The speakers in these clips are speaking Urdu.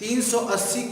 380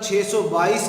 622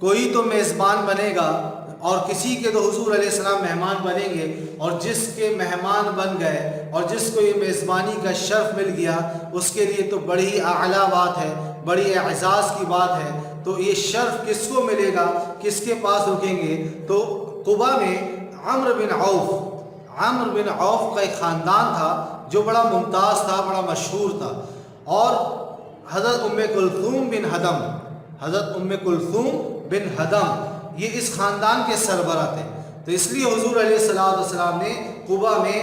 کوئی تو میزبان بنے گا اور کسی کے تو حضور علیہ السلام مہمان بنیں گے، اور جس کے مہمان بن گئے اور جس کو یہ میزبانی کا شرف مل گیا اس کے لیے تو بڑی اعلیٰ بات ہے، بڑی اعزاز کی بات ہے۔ تو یہ شرف کس کو ملے گا، کس کے پاس رکیں گے؟ تو قبا میں عمرو بن عوف کا ایک خاندان تھا جو بڑا ممتاز تھا، بڑا مشہور تھا، اور حضرت ام کلثوم بن حدم یہ اس خاندان کے سربراہ تھے۔ تو اس لیے حضور علیہ السلام نے قبا میں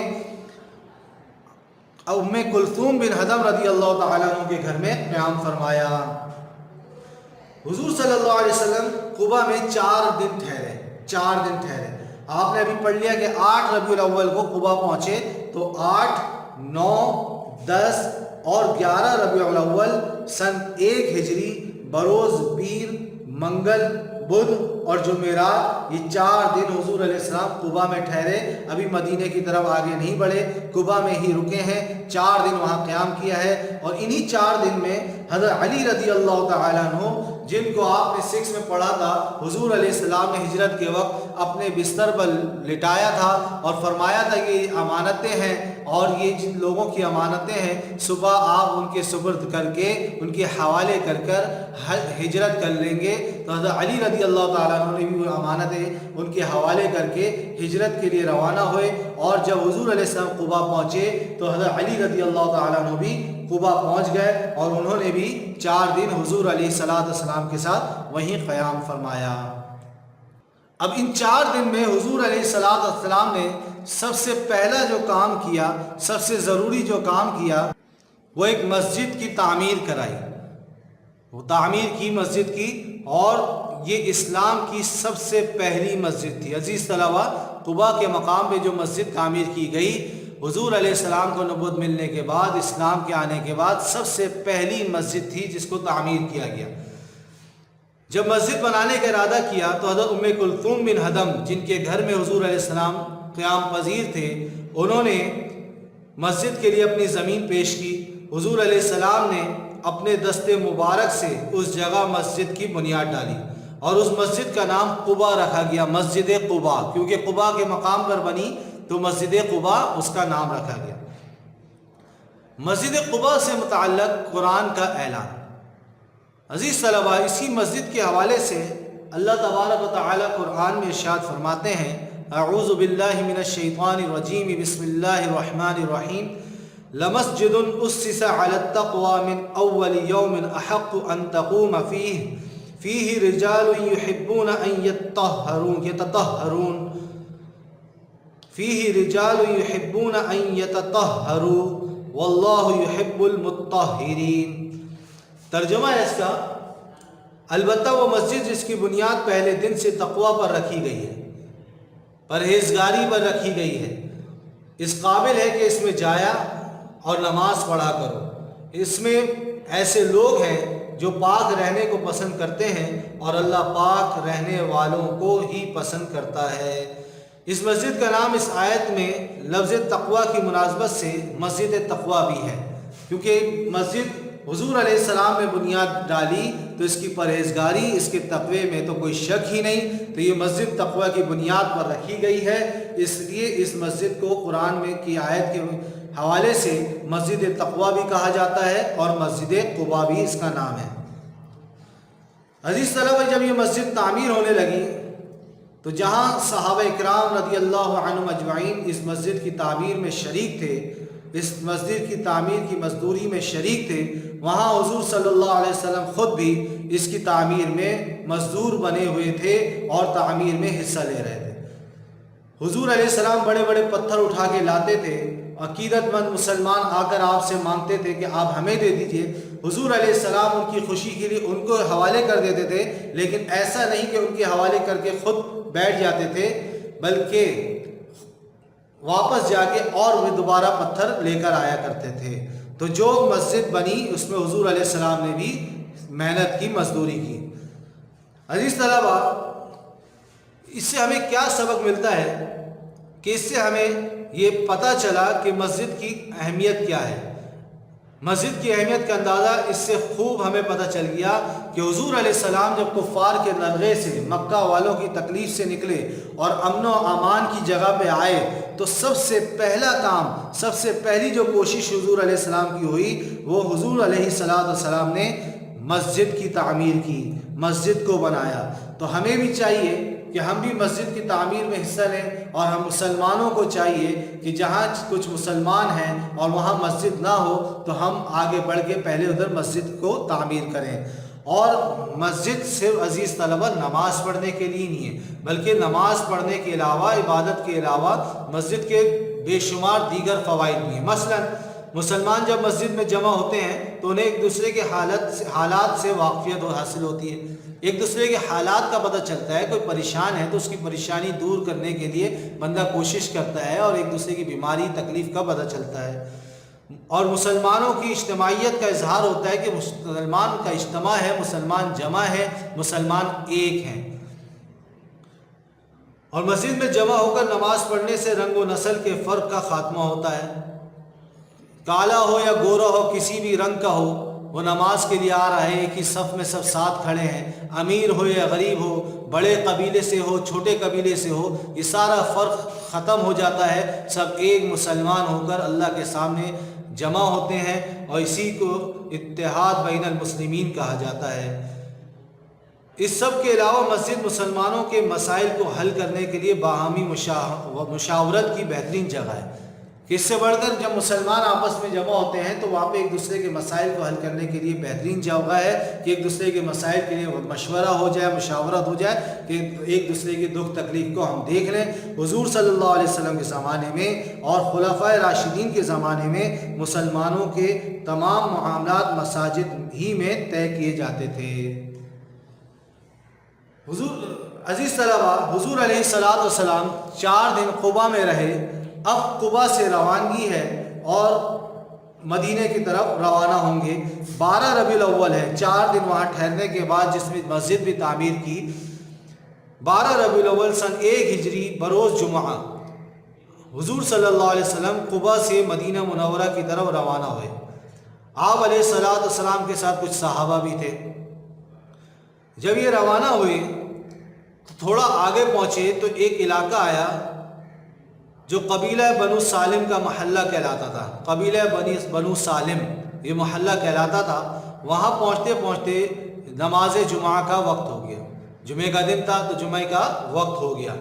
ام کلثوم بن حدم رضی اللہ تعالیٰ عنہ کے گھر میں قیام فرمایا۔ حضور صلی اللہ علیہ وسلم قبا میں 4 دن ٹھہرے۔ آپ نے ابھی پڑھ لیا کہ 8 ربیع الاول کو قبا پہنچے، تو 8، 9، 10 اور 11 ربیع الاول سن 1 ہجری بروز پیر، منگل، بدھ اور جمعرات، یہ 4 دن حضور علیہ السلام قبا میں ٹھہرے۔ ابھی مدینے کی طرف آگے نہیں بڑھے، قبا میں ہی رکے ہیں، 4 دن وہاں قیام کیا ہے۔ اور انہی 4 دن میں حضرت علی رضی اللہ تعالیٰ عنہ، جن کو آپ نے 6 میں پڑھا تھا، حضور علیہ السلام نے ہجرت کے وقت اپنے بستر پر لٹایا تھا اور فرمایا تھا کہ یہ امانتیں ہیں، اور یہ جن لوگوں کی امانتیں ہیں صبح آپ ان کے سپرد کر کے ان کے حوالے کر ہجرت کر لیں گے۔ تو حضرت علی رضی اللہ تعالیٰ عنہ نے بھی وہ امانتیں ان کے حوالے کر کے ہجرت کے لیے روانہ ہوئے، اور جب حضور علیہ السلام قبا پہنچے تو حضرت علی رضی اللہ تعالیٰ عنہ بھی قبا پہنچ گئے، اور انہوں نے بھی 4 دن حضور علیہ السلام کے ساتھ وہیں قیام فرمایا۔ اب ان 4 دن میں حضور علیہ السلام نے سب سے پہلا جو کام کیا، سب سے ضروری جو کام کیا، وہ ایک مسجد کی تعمیر کرائی۔ وہ تعمیر کی مسجد کی، اور یہ اسلام کی سب سے پہلی مسجد تھی۔ عزیز طلبہ، قبا کے مقام پہ جو مسجد تعمیر کی گئی، حضور علیہ السلام کو نبوت ملنے کے بعد، اسلام کے آنے کے بعد سب سے پہلی مسجد تھی جس کو تعمیر کیا گیا۔ جب مسجد بنانے کا ارادہ کیا تو حضرت ام کلثوم بن حدم، جن کے گھر میں حضور علیہ السلام قیام پذیر تھے، انہوں نے مسجد کے لیے اپنی زمین پیش کی۔ حضور علیہ السلام نے اپنے دست مبارک سے اس جگہ مسجد کی بنیاد ڈالی، اور اس مسجد کا نام قبا رکھا گیا، مسجد قبا، کیونکہ قبا کے مقام پر بنی تو مسجد قبا اس کا نام رکھا گیا۔ مسجد قبا سے متعلق قرآن کا اعلان۔ عزیز طلبہ، اسی مسجد کے حوالے سے اللہ تبارک و تعالی قرآن میں ارشاد فرماتے ہیں، اعوذ باللہ من الشیطان الرجیم، بسم اللہ الرحمن الرحیم، لمسجد اسس علی التقوی من اول یوم احق ان تقوم فیہ رجال یحبون ان یتطہروا واللہ یحب المطہرین۔ ترجمہ ہے اس کا، البتہ وہ مسجد جس کی بنیاد پہلے دن سے تقوی پر رکھی گئی ہے، پرہیزگاری پر رکھی گئی ہے، اس قابل ہے کہ اس میں جایا اور نماز پڑھا کرو۔ اس میں ایسے لوگ ہیں جو پاک رہنے کو پسند کرتے ہیں، اور اللہ پاک رہنے والوں کو ہی پسند کرتا ہے۔ اس مسجد کا نام اس آیت میں لفظ تقوی کی مناسبت سے مسجد تقوی بھی ہے، کیونکہ مسجد حضور علیہ السلام نے بنیاد ڈالی تو اس کی پرہیزگاری، اس کے تقوی میں تو کوئی شک ہی نہیں، تو یہ مسجد تقوی کی بنیاد پر رکھی گئی ہے۔ اس لیے اس مسجد کو قرآن میں کی آیت کے حوالے سے مسجد تقوی بھی کہا جاتا ہے، اور مسجد قبا بھی اس کا نام ہے۔ عزیز طلبہ، جب یہ مسجد تعمیر ہونے لگی تو جہاں صحابہ اکرام رضی اللہ عنہم اجمعین اس مسجد کی تعمیر میں شریک تھے، اس مسجد کی تعمیر کی مزدوری میں شریک تھے، وہاں حضور صلی اللہ علیہ وسلم خود بھی اس کی تعمیر میں مزدور بنے ہوئے تھے اور تعمیر میں حصہ لے رہے تھے۔ حضور علیہ السلام بڑے بڑے پتھر اٹھا کے لاتے تھے، عقیدت مند مسلمان آ کر آپ سے مانگتے تھے کہ آپ ہمیں دے دیجئے۔ حضور علیہ السلام ان کی خوشی کے لیے ان کو حوالے کر دیتے تھے، لیکن ایسا نہیں کہ ان کے حوالے کر کے خود بیٹھ جاتے تھے، بلکہ واپس جا کے اور وہ دوبارہ پتھر لے کر آیا کرتے تھے۔ تو جو مسجد بنی اس میں حضور علیہ السلام نے بھی محنت کی، مزدوری کی۔ عزیز طلبہ، اس سے ہمیں کیا سبق ملتا ہے کہ اس سے ہمیں یہ پتہ چلا کہ مسجد کی اہمیت کیا ہے۔ مسجد کی اہمیت کا اندازہ اس سے خوب ہمیں پتہ چل گیا کہ حضور علیہ السلام جب کفار کے لرغے سے، مکہ والوں کی تکلیف سے نکلے اور امن و امان کی جگہ پہ آئے تو سب سے پہلا کام، سب سے پہلی جو کوشش حضور علیہ السلام کی ہوئی وہ حضور علیہ السلام نے مسجد کی تعمیر کی، مسجد کو بنایا۔ تو ہمیں بھی چاہیے کہ ہم بھی مسجد کی تعمیر میں حصہ لیں، اور ہم مسلمانوں کو چاہیے کہ جہاں کچھ مسلمان ہیں اور وہاں مسجد نہ ہو تو ہم آگے بڑھ کے پہلے ادھر مسجد کو تعمیر کریں۔ اور مسجد صرف عزیز طلبہ نماز پڑھنے کے لیے نہیں ہے، بلکہ نماز پڑھنے کے علاوہ، عبادت کے علاوہ مسجد کے بے شمار دیگر فوائد بھی ہیں۔ مثلا مسلمان جب مسجد میں جمع ہوتے ہیں تو انہیں ایک دوسرے کے حالات سے واقفیت حاصل ہوتی ہے، ایک دوسرے کے حالات کا پتہ چلتا ہے۔ کوئی پریشان ہے تو اس کی پریشانی دور کرنے کے لیے بندہ کوشش کرتا ہے، اور ایک دوسرے کی بیماری تکلیف کا پتہ چلتا ہے۔ اور مسلمانوں کی اجتماعیت کا اظہار ہوتا ہے کہ مسلمان کا اجتماع ہے، مسلمان جمع ہے، مسلمان ایک ہیں۔ اور مسجد میں جمع ہو کر نماز پڑھنے سے رنگ و نسل کے فرق کا خاتمہ ہوتا ہے۔ کالا ہو یا گورا ہو، کسی بھی رنگ کا ہو، وہ نماز کے لیے آ رہا ہے، ایک ہی صف میں سب ساتھ کھڑے ہیں۔ امیر ہو یا غریب ہو، بڑے قبیلے سے ہو، چھوٹے قبیلے سے ہو، یہ سارا فرق ختم ہو جاتا ہے۔ سب ایک مسلمان ہو کر اللہ کے سامنے جمع ہوتے ہیں، اور اسی کو اتحاد بین المسلمین کہا جاتا ہے۔ اس سب کے علاوہ مسجد مسلمانوں کے مسائل کو حل کرنے کے لیے باہمی مشاورت کی بہترین جگہ ہے۔ کہ اس سے بڑھ کر جب مسلمان آپس میں جمع ہوتے ہیں تو وہاں پہ ایک دوسرے کے مسائل کو حل کرنے کے لیے بہترین جگہ ہے کہ ایک دوسرے کے مسائل کے لیے مشورہ ہو جائے، مشاورت ہو جائے، کہ ایک دوسرے کی دکھ تکلیف کو ہم دیکھ لیں۔ حضور صلی اللہ علیہ وسلم کے زمانے میں اور خلفائے راشدین کے زمانے میں مسلمانوں کے تمام معاملات مساجد ہی میں طے کیے جاتے تھے۔ عزیز طلبہ، حضور علیہ السلام 4 دن قباء میں رہے۔ اب قباء سے روانگی ہے اور مدینے کی طرف روانہ ہوں گے۔ 12 ربیع الاول ہے، 4 دن وہاں ٹھہرنے کے بعد جس میں مسجد بھی تعمیر کی۔ 12 ربیع الاول سن 1 ہجری بروز جمعہ حضور صلی اللہ علیہ وسلم قباء سے مدینہ منورہ کی طرف روانہ ہوئے۔ آپ علیہ السلام کے ساتھ کچھ صحابہ بھی تھے۔ جب یہ روانہ ہوئے تو تھوڑا آگے پہنچے تو ایک علاقہ آیا جو قبیلہ بنو سالم کا محلہ کہلاتا تھا۔ قبیلہ بنو سالم یہ محلہ کہلاتا تھا۔ وہاں پہنچتے پہنچتے نماز جمعہ کا وقت ہو گیا۔ جمعہ کا دن تھا تو جمعہ کا وقت ہو گیا۔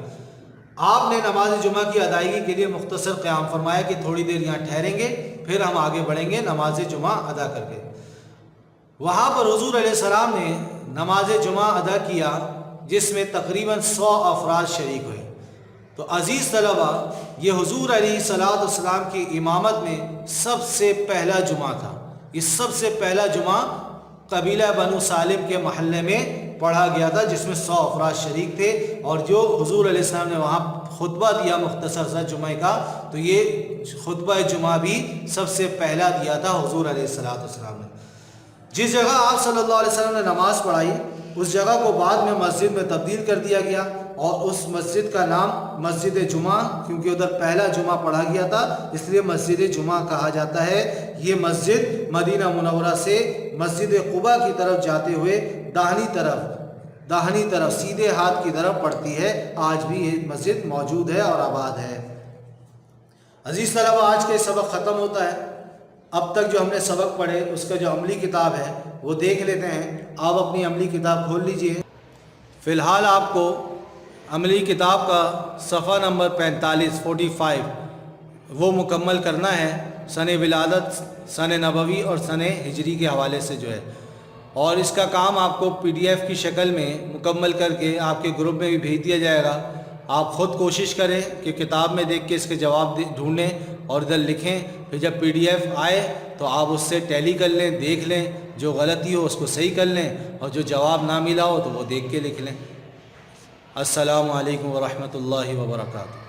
آپ نے نماز جمعہ کی ادائیگی کے لیے مختصر قیام فرمایا کہ تھوڑی دیر یہاں ٹھہریں گے، پھر ہم آگے بڑھیں گے نماز جمعہ ادا کر کے۔ وہاں پر حضور علیہ السلام نے نماز جمعہ ادا کیا جس میں تقریباً 100 افراد شریک ہوئے۔ تو عزیز طلبہ، یہ حضور علیہ السلام کی امامت میں سب سے پہلا جمعہ تھا۔ یہ سب سے پہلا جمعہ قبیلہ بنو سالم کے محلے میں پڑھا گیا تھا جس میں 100 افراد شریک تھے، اور جو حضور علیہ السلام نے وہاں خطبہ دیا مختصر سا جمعہ کا، تو یہ خطبہ جمعہ بھی سب سے پہلا دیا تھا حضور علیہ السلام نے۔ جس جگہ آپ صلی اللہ علیہ وسلم نے نماز پڑھائی اس جگہ کو بعد میں مسجد میں تبدیل کر دیا گیا، اور اس مسجد کا نام مسجد جمعہ، کیونکہ ادھر پہلا جمعہ پڑھا گیا تھا اس لیے مسجد جمعہ کہا جاتا ہے۔ یہ مسجد مدینہ منورہ سے مسجد قباء کی طرف جاتے ہوئے داہنی طرف سیدھے ہاتھ کی طرف پڑتی ہے۔ آج بھی یہ مسجد موجود ہے اور آباد ہے۔ عزیز طلبہ، آج کا سبق ختم ہوتا ہے۔ اب تک جو ہم نے سبق پڑھے اس کا جو عملی کتاب ہے وہ دیکھ لیتے ہیں۔ آپ اپنی عملی کتاب کھول لیجئے۔ فی الحال آپ کو عملی کتاب کا صفحہ نمبر 45 وہ مکمل کرنا ہے، سن ولادت، سن نبوی اور سن ہجری کے حوالے سے جو ہے، اور اس کا کام آپ کو PDF کی شکل میں مکمل کر کے آپ کے گروپ میں بھی بھیج دیا جائے گا۔ آپ خود کوشش کریں کہ کتاب میں دیکھ کے اس کے جواب ڈھونڈیں اور ادھر لکھیں، پھر جب PDF آئے تو آپ اس سے ٹیلی کر لیں، دیکھ لیں، جو غلطی ہو اس کو صحیح کر لیں، اور جو جواب نہ ملا ہو تو وہ دیکھ کے لکھ لیں۔ السلام علیکم ورحمۃ اللہ وبرکاتہ۔